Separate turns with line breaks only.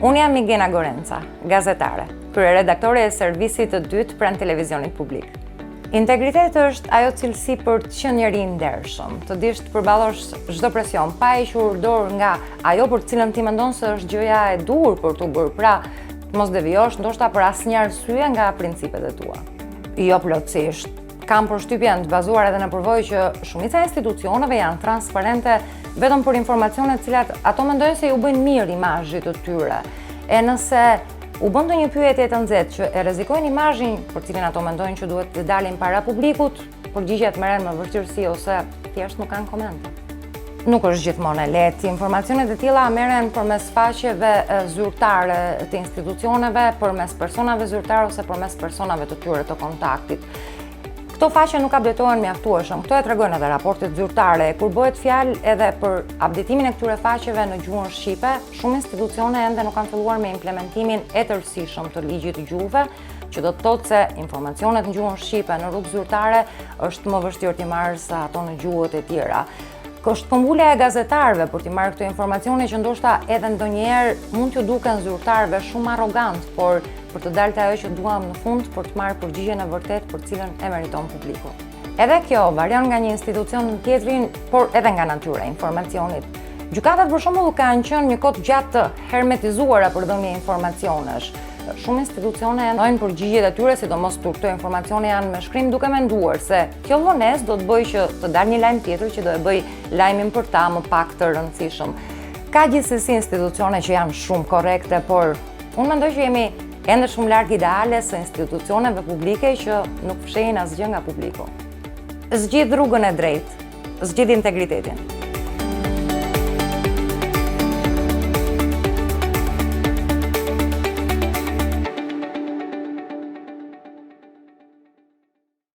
Unë jam Migena Gorenca, gazetare, kryeredaktore e servisit të dytë pranë televizionit publik. Integriteti është ajo cilësi për të qenë njeri i ndershëm, të dish të përballosh çdo presion, pa hequr dorë nga ajo për të cilën ti mendon se është gjëja e duhur për t'u bërë, pra të mos devijosh ndoshta për asnjë arsye nga principet e tua. Jo plotësisht. Kam përshtypjen të bazuar edhe në përvojë që shumica e institucioneve janë transparente vetëm për informacione të cilat ato mendojnë se ju bëjnë mirë imazhit të tyre. E nëse u bën ndonjë pyetje të nxehtë që e rrezikojnë imazhin për cilin ato mendojnë që duhet të dalin para publikut, përgjigjet merren me vështirësi ose thjesht nuk kanë komente. Nuk është gjithmonë e lehtë. Informacionet e tilla merren përmes faqeve zyrtare të institucioneve, përmes personave zyrtar ose përmes personave të tyre të kontaktit. Këto faqe nuk updatohen mjaftueshëm. Këto e tregojnë edhe raportet zyrtare. Kur bëhet fjalë edhe për updatimin e këtyre faqeve në gjuhën shqipe, shumë institucione ende nuk kanë filluar me implementimin e tërësishëm të ligjit të gjuhëve, që do të thotë se informacionet në gjuhën shqipe në rrugë zyrtare është më vështirë t'i marrë se ato në gjuhët e tjera. Është këmbulja e gazetarëve për t'i marrë këto informacione që ndoshta edhe ndonjëherë mund t'ju duken zyrtarëve shumë arrogant, por për të dalë te ajo që duam në fund për të marrë përgjigjen e vërtetë për cilën e meriton publiku. Edhe kjo varion nga një institucion në tjetrin, por edhe nga natyra e informacionit. Gjykatat për shembull kanë qenë një kohë gjatë të hermetizuara për dhënien e informacionesh. Shumë institucione ndojnë përgjigjet e tyre, sidomos kur këto informacione janë me shkrim, duke menduar se kjo vonesë do të bëjë që të dalë një lajm tjetër që do e bëj lajmin për ta më pak të rëndësishëm. Ka gjithsesi institucione që janë shumë korrekte, por unë mendoj që jemi ende shumë larg ideales së institucioneve publike që nuk fshehin asgjë nga publiku. Zgjidh rrugën e drejtë, zgjidh integritetin.